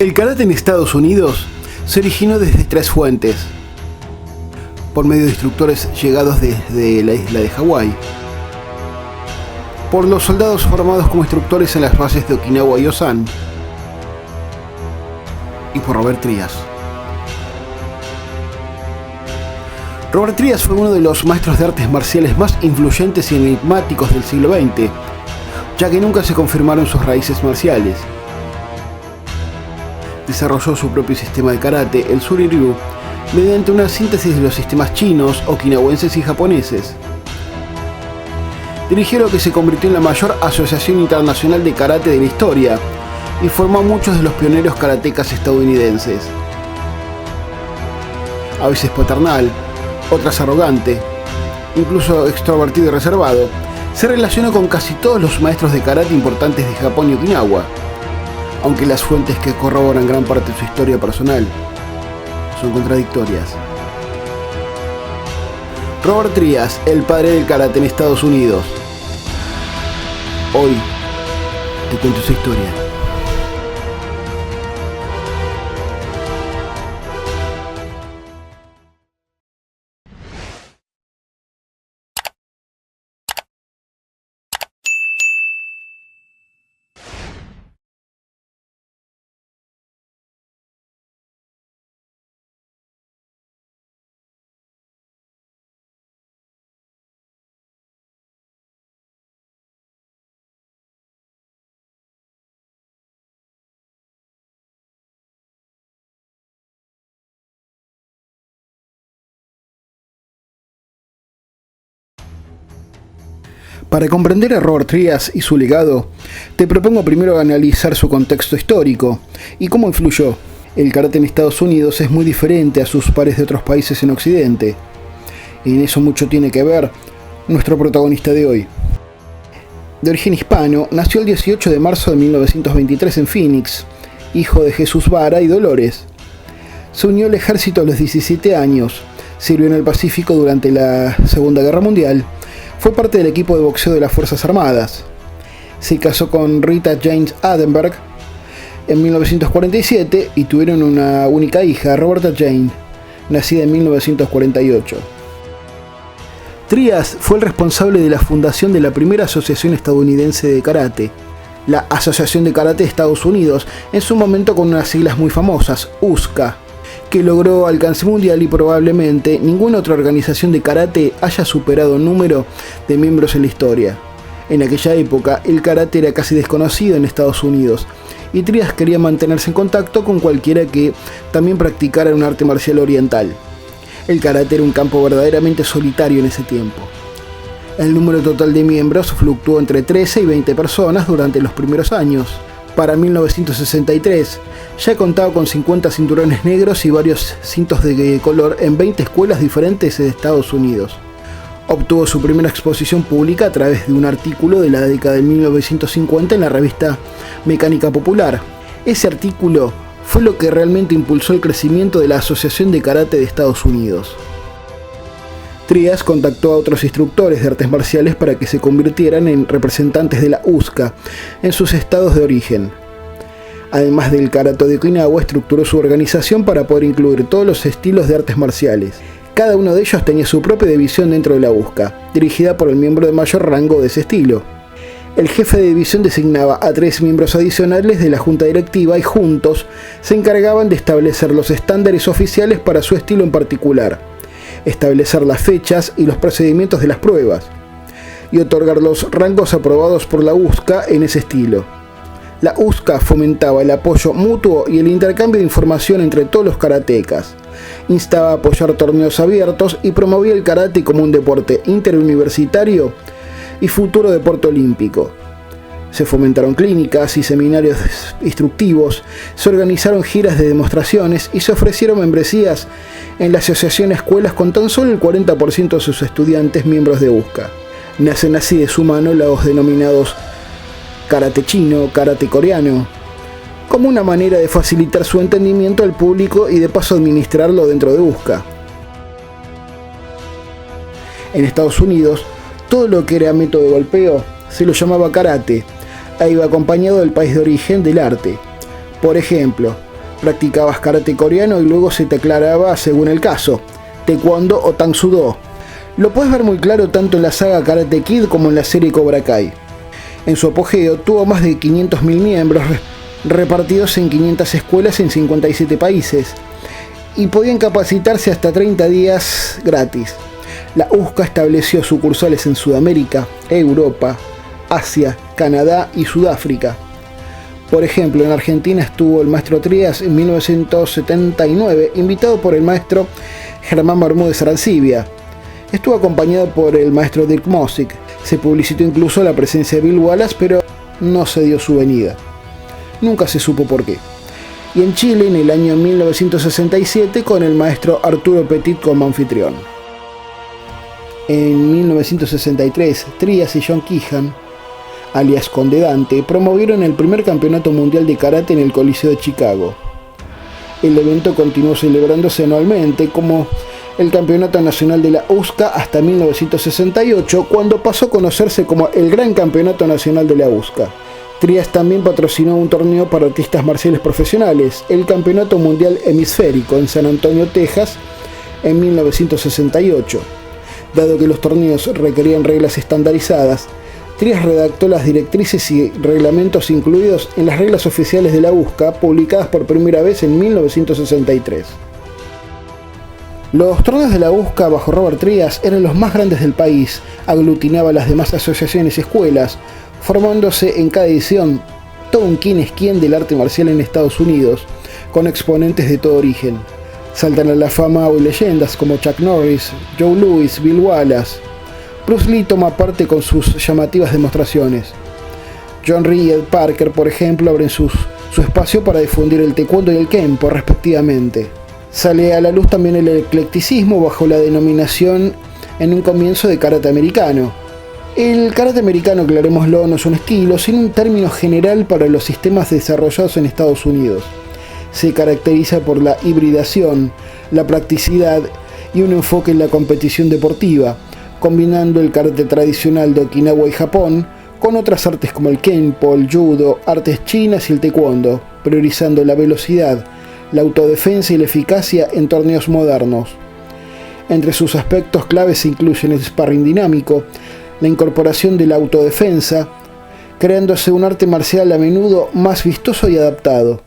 El karate en Estados Unidos se originó desde tres fuentes, por medio de instructores llegados desde la isla de Hawái, por los soldados formados como instructores en las bases de Okinawa y Osan, y por Robert Trias. Robert Trias fue uno de los maestros de artes marciales más influyentes y enigmáticos del siglo XX, ya que nunca se confirmaron sus raíces marciales. Desarrolló su propio sistema de karate, el Suri-Ryu, mediante una síntesis de los sistemas chinos, okinawenses y japoneses. Dirigió lo que se convirtió en la mayor asociación internacional de karate de la historia y formó a muchos de los pioneros karatecas estadounidenses. A veces paternal, otras arrogante, incluso extrovertido y reservado, se relacionó con casi todos los maestros de karate importantes de Japón y Okinawa, aunque las fuentes que corroboran gran parte de su historia personal son contradictorias. Robert Trias, el padre del karate en Estados Unidos. Hoy te cuento su historia. Para comprender a Robert Trias y su legado, te propongo primero analizar su contexto histórico y cómo influyó. El karate en Estados Unidos es muy diferente a sus pares de otros países en Occidente, y en eso mucho tiene que ver nuestro protagonista de hoy. De origen hispano, nació el 18 de marzo de 1923 en Phoenix, hijo de Jesús Vara y Dolores. Se unió al ejército a los 17 años, sirvió en el Pacífico durante la Segunda Guerra Mundial. Fue parte del equipo de boxeo de las Fuerzas Armadas. Se casó con Rita James Adenberg en 1947 y tuvieron una única hija, Roberta Jane, nacida en 1948. Trias fue el responsable de la fundación de la primera asociación estadounidense de karate, la Asociación de Karate de Estados Unidos, en su momento con unas siglas muy famosas, USCA, que logró alcance mundial y probablemente ninguna otra organización de karate haya superado el número de miembros en la historia. En aquella época, el karate era casi desconocido en Estados Unidos, y Trias quería mantenerse en contacto con cualquiera que también practicara un arte marcial oriental. El karate era un campo verdaderamente solitario en ese tiempo. El número total de miembros fluctuó entre 13 y 20 personas durante los primeros años. Para 1963, ya contaba con 50 cinturones negros y varios cintos de color en 20 escuelas diferentes de Estados Unidos. Obtuvo su primera exposición pública a través de un artículo de la década de 1950 en la revista Mecánica Popular. Ese artículo fue lo que realmente impulsó el crecimiento de la Asociación de Karate de Estados Unidos. Trias contactó a otros instructores de artes marciales para que se convirtieran en representantes de la USCA en sus estados de origen. Además del karate de Okinawa, estructuró su organización para poder incluir todos los estilos de artes marciales. Cada uno de ellos tenía su propia división dentro de la USCA, dirigida por el miembro de mayor rango de ese estilo. El jefe de división designaba a 3 miembros adicionales de la junta directiva y juntos se encargaban de establecer los estándares oficiales para su estilo en particular, establecer las fechas y los procedimientos de las pruebas, y otorgar los rangos aprobados por la USCA en ese estilo. La USCA fomentaba el apoyo mutuo y el intercambio de información entre todos los karatecas, instaba a apoyar torneos abiertos y promovía el karate como un deporte interuniversitario y futuro deporte olímpico. Se fomentaron clínicas y seminarios instructivos, se organizaron giras de demostraciones y se ofrecieron membresías en la asociación a escuelas con tan solo el 40% de sus estudiantes miembros de USCA. Nacen así de su mano los denominados karate chino, karate coreano, como una manera de facilitar su entendimiento al público y de paso administrarlo dentro de USCA. En Estados Unidos, todo lo que era método de golpeo se lo llamaba karate, e iba acompañado del país de origen del arte. Por ejemplo, Practicabas karate coreano y luego se te aclaraba según el caso, taekwondo o tang soo do. Lo puedes ver muy claro tanto en la saga Karate Kid como en la serie Cobra Kai. En su apogeo tuvo más de 500.000 miembros repartidos en 500 escuelas en 57 países y podían capacitarse hasta 30 días gratis. La USCA estableció sucursales en Sudamérica, Europa, Asia, Canadá y Sudáfrica. Por ejemplo, en Argentina estuvo el maestro Trías en 1979, invitado por el maestro Germán Bermúdez Arancibia. Estuvo acompañado por el maestro Dirk Mosick. Se publicitó incluso la presencia de Bill Wallace, pero no se dio su venida. Nunca se supo por qué. Y en Chile, en el año 1967, con el maestro Arturo Petit como anfitrión. En 1963, Trías y John Keehan, alias Conde Dante, promovieron el primer campeonato mundial de karate en el Coliseo de Chicago. El evento continuó celebrándose anualmente como el Campeonato Nacional de la USCA hasta 1968, cuando pasó a conocerse como el Gran Campeonato Nacional de la USCA. Trías también patrocinó un torneo para artistas marciales profesionales, el Campeonato Mundial Hemisférico, en San Antonio, Texas, en 1968. Dado que los torneos requerían reglas estandarizadas, Trías redactó las directrices y reglamentos incluidos en las reglas oficiales de la USCA, publicadas por primera vez en 1963. Los torneos de la USCA bajo Robert Trías eran los más grandes del país, aglutinaba las demás asociaciones y escuelas, formándose en cada edición todo un quién es quién del arte marcial en Estados Unidos, con exponentes de todo origen. Saltan a la fama hoy leyendas como Chuck Norris, Joe Louis, Bill Wallace. Bruce Lee toma parte con sus llamativas demostraciones. John Rhee y Ed Parker, por ejemplo, abren su espacio para difundir el taekwondo y el kenpo, respectivamente. Sale a la luz también el eclecticismo bajo la denominación en un comienzo de karate americano. El karate americano, aclarémoslo, no es un estilo, sino un término general para los sistemas desarrollados en Estados Unidos. Se caracteriza por la hibridación, la practicidad y un enfoque en la competición deportiva, combinando el karate tradicional de Okinawa y Japón con otras artes como el kenpo, el judo, artes chinas y el taekwondo, priorizando la velocidad, la autodefensa y la eficacia en torneos modernos. Entre sus aspectos claves se incluyen el sparring dinámico, la incorporación de la autodefensa, creándose un arte marcial a menudo más vistoso y adaptado.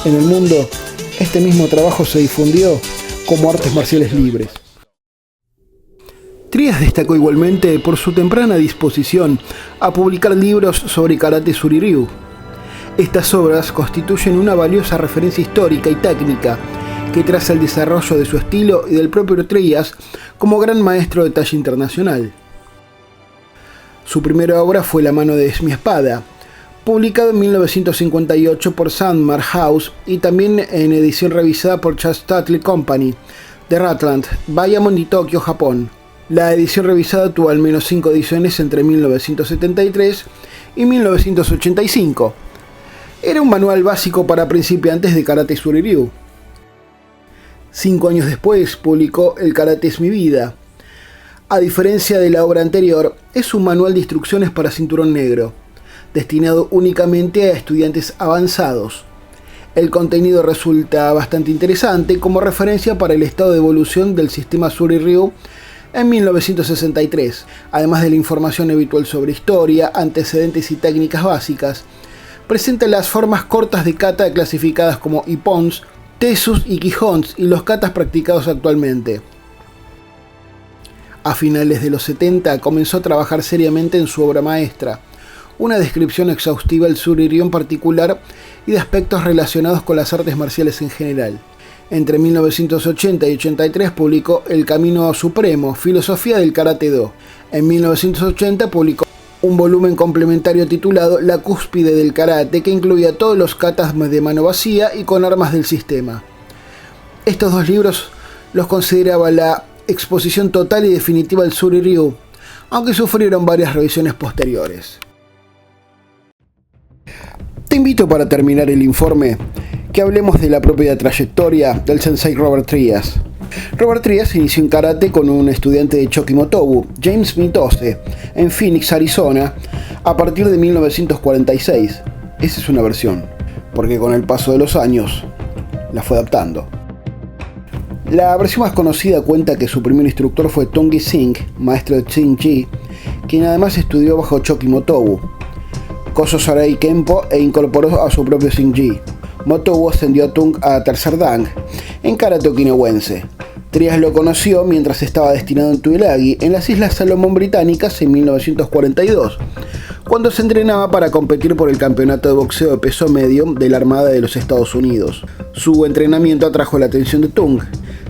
En el mundo, este mismo trabajo se difundió como artes marciales libres. Trías destacó igualmente por su temprana disposición a publicar libros sobre karate Suri-ryu. Estas obras constituyen una valiosa referencia histórica y técnica que traza el desarrollo de su estilo y del propio Trías como gran maestro de talla internacional. Su primera obra fue La mano de mi espada, publicado en 1958 por Sandmar House y también en edición revisada por Chas Tuttley Company, de Rutland, Bayamon y Tokio, Japón. La edición revisada tuvo al menos 5 ediciones entre 1973 y 1985. Era un manual básico para principiantes de Karate Shuri-Ryu. 5 años después publicó El Karate es mi vida. A diferencia de la obra anterior, es un manual de instrucciones para cinturón negro, destinado únicamente a estudiantes avanzados. El contenido resulta bastante interesante como referencia para el estado de evolución del sistema Shuri-Ryu en 1963, además de la información habitual sobre historia, antecedentes y técnicas básicas. Presenta las formas cortas de kata clasificadas como ippons, tetsus y kihons y los katas practicados actualmente. A finales de los 70 comenzó a trabajar seriamente en su obra maestra, una descripción exhaustiva del Shuri-Ryu en particular y de aspectos relacionados con las artes marciales en general. Entre 1980 y 83 publicó El Camino Supremo, Filosofía del Karate-Do. En 1980 publicó un volumen complementario titulado La Cúspide del Karate, que incluía todos los katas de mano vacía y con armas del sistema. Estos 2 libros los consideraba la exposición total y definitiva del Shuri-Ryu, aunque sufrieron varias revisiones posteriores. Te invito, para terminar el informe, que hablemos de la propia trayectoria del sensei Robert Trias. Robert Trias inició en karate con un estudiante de Choki Motobu, James Mitose, en Phoenix, Arizona, a partir de 1946. Esa es una versión, porque con el paso de los años la fue adaptando. La versión más conocida cuenta que su primer instructor fue Tung Singh, maestro de Sing Ji, quien además estudió bajo Choki Motobu, Koso Sarai Kempo, e incorporó a su propio Sing Ji. Motobu ascendió a Tung a tercer dan en karate okinawense. Trias lo conoció mientras estaba destinado en Tulagi, en las Islas Salomón Británicas, en 1942, cuando se entrenaba para competir por el campeonato de boxeo de peso medio de la Armada de los Estados Unidos. Su entrenamiento atrajo la atención de Tung.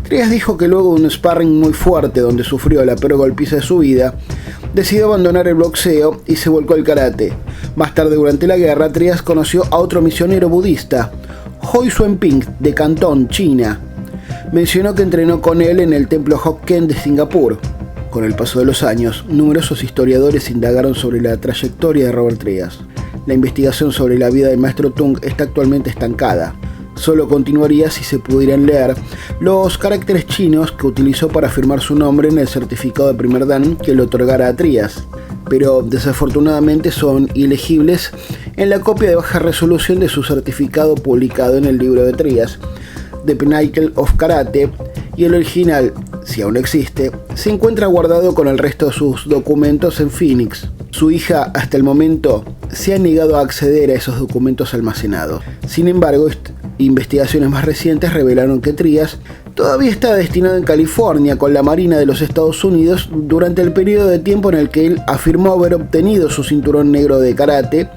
Trias dijo que luego de un sparring muy fuerte donde sufrió la peor golpiza de su vida, decidió abandonar el boxeo y se volcó al karate. Más tarde, durante la guerra, Trias conoció a otro misionero budista, Hoi Xuanping, de Cantón, China. Mencionó que entrenó con él en el templo Hokkien de Singapur. Con el paso de los años, numerosos historiadores indagaron sobre la trayectoria de Robert Trias. La investigación sobre la vida del maestro Tung está actualmente estancada. Solo continuaría si se pudieran leer los caracteres chinos que utilizó para firmar su nombre en el certificado de primer dan que le otorgara a Trias, pero desafortunadamente son ilegibles en la copia de baja resolución de su certificado publicado en el libro de Trias, The Pinnacle of Karate, y el original, si aún existe, se encuentra guardado con el resto de sus documentos en Phoenix. Su hija, hasta el momento, se ha negado a acceder a esos documentos almacenados. Sin embargo, investigaciones más recientes revelaron que Trias todavía está destinado en California con la Marina de los Estados Unidos durante el periodo de tiempo en el que él afirmó haber obtenido su cinturón negro de karate,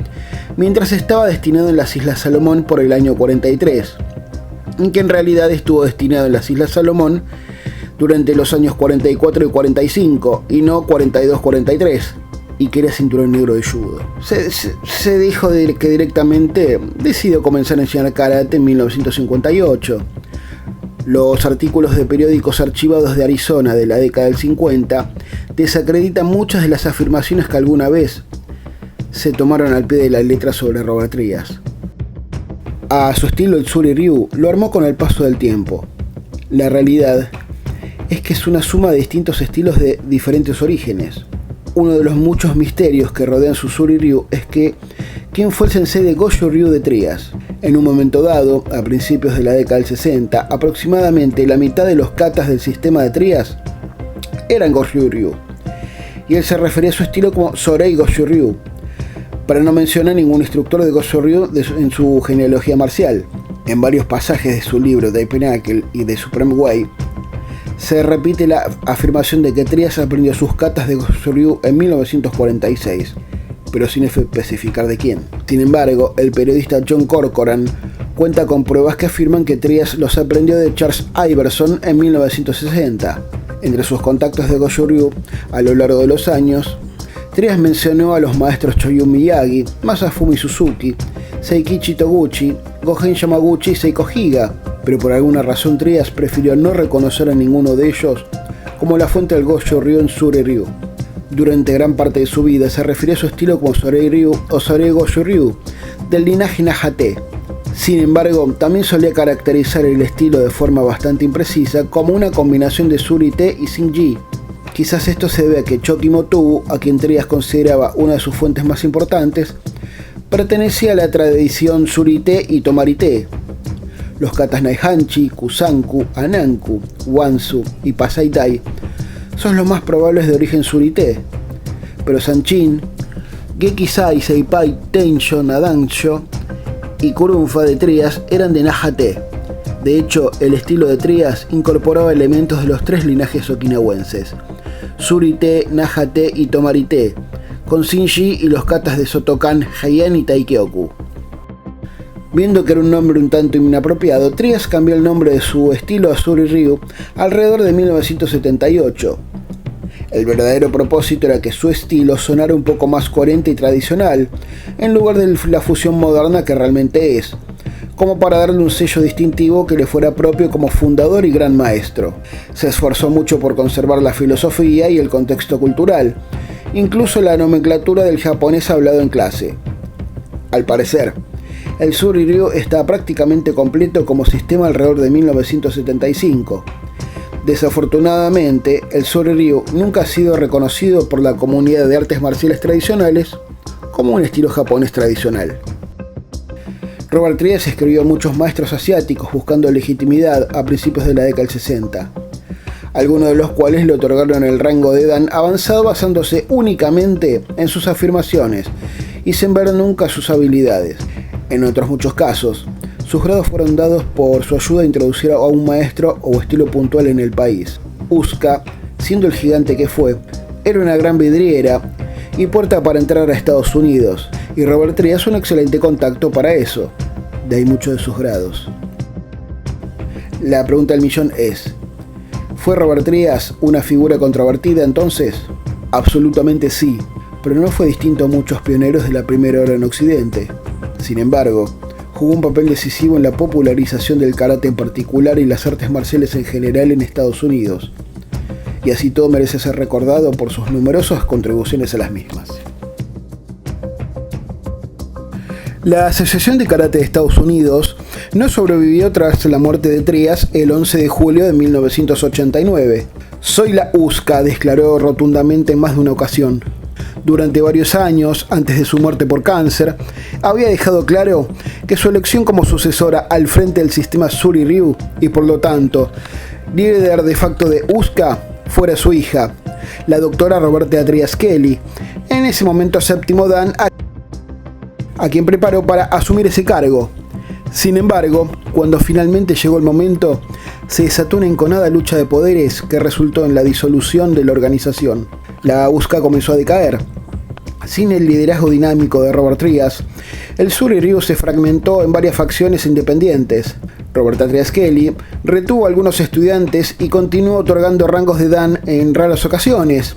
mientras estaba destinado en las Islas Salomón por el año 43, que en realidad estuvo destinado en las Islas Salomón durante los años 44 y 45 y no 42-43, y que era cinturón negro de judo. Se dijo que directamente decidió comenzar a enseñar karate en 1958. Los artículos de periódicos archivados de Arizona de la década del 50 desacreditan muchas de las afirmaciones que alguna vez se tomaron al pie de la letra sobre Robert Trias. A su estilo, el Shuri-Ryu lo armó con el paso del tiempo. La realidad es que es una suma de distintos estilos de diferentes orígenes. Uno de los muchos misterios que rodean su Shuri-Ryu es que ¿quién fue el sensei de Goju-Ryu de Trias? En un momento dado, a principios de la década del 60, aproximadamente la mitad de los katas del sistema de Trias eran Goju-Ryu, y él se refería a su estilo como Sorei Goju-Ryu, para no mencionar ningún instructor de Goju-Ryu en su genealogía marcial. En varios pasajes de su libro The Pinnacle y The Supreme Way, se repite la afirmación de que Trias aprendió sus katas de Goju-Ryu en 1946, pero sin especificar de quién. Sin embargo, el periodista John Corcoran cuenta con pruebas que afirman que Trias los aprendió de Charles Iverson en 1960. Entre sus contactos de Goju-Ryu a lo largo de los años, Trias mencionó a los maestros Choyun Miyagi, Masafumi Suzuki, Seikichi Toguchi, Gogen Yamaguchi y Seiko Higa, pero por alguna razón Trias prefirió no reconocer a ninguno de ellos como la fuente del Goju-Ryu en Suri-Ryu. Durante gran parte de su vida se refirió a su estilo como Sorei-Ryu o Sorei-Goju-Ryu, del linaje Naha-Te. Sin embargo, también solía caracterizar el estilo de forma bastante imprecisa como una combinación de Suri-Te y Shin-Ji. Quizás esto se debe a que Choki Motobu, a quien Trias consideraba una de sus fuentes más importantes, pertenecía a la tradición Suri-Te y Tomari-Te. Los katas Naihanchi, Kusanku, Ananku, Wansu y Pasai-Dai son los más probables de origen Suri-Te, pero Sanchin, Gekisai, Seipai, Tensho, Nadansho y Kurunfa de Trias eran de Naha-Te. De hecho, el estilo de Trias incorporaba elementos de los tres linajes okinawenses, Suri-Te, Naha-Te y Tomari-Te, con Shinji y los katas de Sotokan, Heian y Taikyoku. Viendo que era un nombre un tanto inapropiado, Trias cambió el nombre de su estilo a Suri-Ryu alrededor de 1978. El verdadero propósito era que su estilo sonara un poco más coherente y tradicional, en lugar de la fusión moderna que realmente es, como para darle un sello distintivo que le fuera propio como fundador y gran maestro. Se esforzó mucho por conservar la filosofía y el contexto cultural, incluso la nomenclatura del japonés hablado en clase. Al parecer, el Suri-Ryu está prácticamente completo como sistema alrededor de 1975. Desafortunadamente, el Suri-Ryu nunca ha sido reconocido por la comunidad de artes marciales tradicionales como un estilo japonés tradicional. Robert Trias escribió a muchos maestros asiáticos buscando legitimidad a principios de la década del 60, algunos de los cuales le otorgaron el rango de Dan avanzado basándose únicamente en sus afirmaciones y sin ver nunca sus habilidades. En otros muchos casos, sus grados fueron dados por su ayuda a introducir a un maestro o estilo puntual en el país. Uska, siendo el gigante que fue, era una gran vidriera y puerta para entrar a Estados Unidos, y Robert Trias un excelente contacto para eso, de ahí muchos de sus grados. La pregunta del millón es, ¿fue Robert Trias una figura controvertida entonces? Absolutamente sí, pero no fue distinto a muchos pioneros de la primera hora en Occidente. Sin embargo, jugó un papel decisivo en la popularización del karate en particular y las artes marciales en general en Estados Unidos, y así todo merece ser recordado por sus numerosas contribuciones a las mismas. La Asociación de Karate de Estados Unidos no sobrevivió tras la muerte de Trias el 11 de julio de 1989. «Soy la USCA», declaró rotundamente en más de una ocasión. Durante varios años, antes de su muerte por cáncer, había dejado claro que su elección como sucesora al frente del sistema Suri-Ryu y por lo tanto líder de facto de USCA fuera su hija, la doctora Roberta Trias Kelly, en ese momento séptimo Dan, a quien preparó para asumir ese cargo. Sin embargo, cuando finalmente llegó el momento, se desató una enconada lucha de poderes que resultó en la disolución de la organización. La USCA comenzó a decaer. Sin el liderazgo dinámico de Robert Trias, el Suri-Ryu se fragmentó en varias facciones independientes. Roberta Trias Kelly retuvo a algunos estudiantes y continuó otorgando rangos de Dan en raras ocasiones,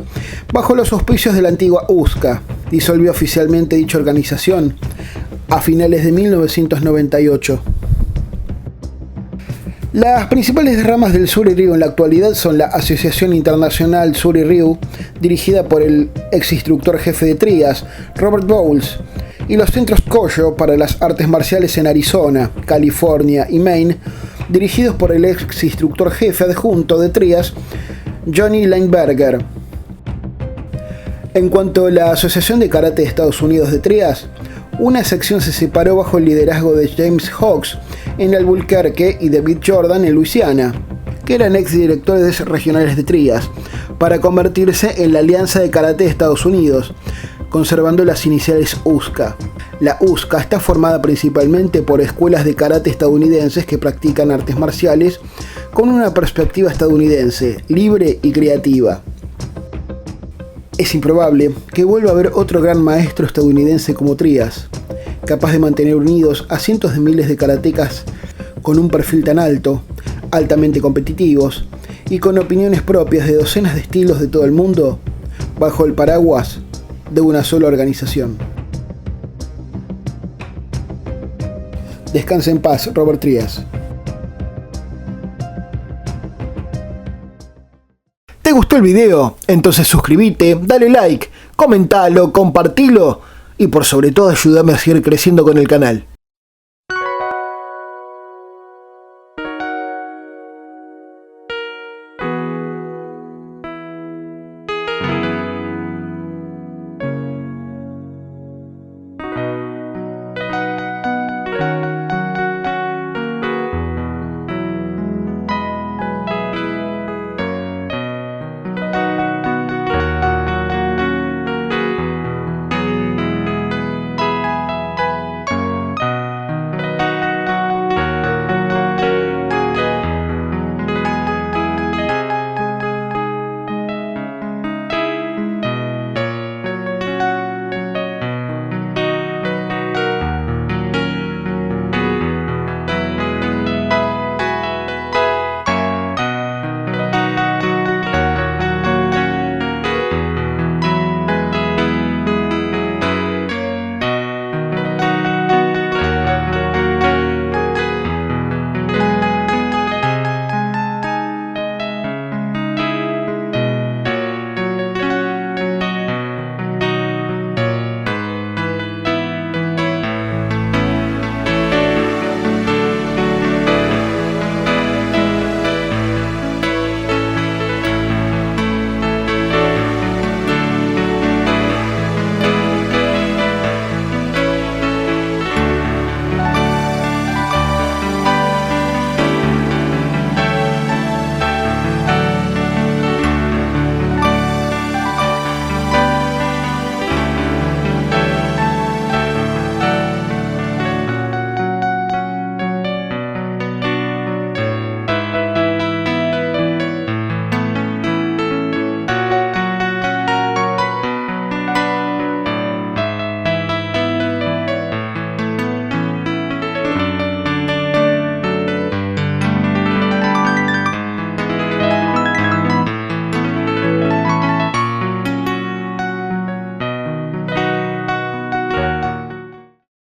bajo los auspicios de la antigua USCA. Disolvió oficialmente dicha organización a finales de 1998. Las principales ramas del Suri-Ryu en la actualidad son la Asociación Internacional Suri-Ryu, dirigida por el ex instructor jefe de Trias, Robert Bowles, y los centros Kojo para las artes marciales en Arizona, California y Maine, dirigidos por el ex instructor jefe adjunto de Trias, Johnny Lineberger. En cuanto a la Asociación de Karate de Estados Unidos de Trias, una sección se separó bajo el liderazgo de James Hawks en Albuquerque y David Jordan en Luisiana, que eran exdirectores regionales de Trias, para convertirse en la Alianza de Karate de Estados Unidos, conservando las iniciales USCA. La USCA está formada principalmente por escuelas de karate estadounidenses que practican artes marciales con una perspectiva estadounidense, libre y creativa. Es improbable que vuelva a haber otro gran maestro estadounidense como Trias, capaz de mantener unidos a cientos de miles de karatecas con un perfil tan alto, altamente competitivos y con opiniones propias de docenas de estilos de todo el mundo, bajo el paraguas de una sola organización. Descansa en paz, Robert Trias. ¿Te gustó gustó el video? Entonces suscríbete, dale like, comentalo, compartilo y por sobre todo ayúdame a seguir creciendo con el canal.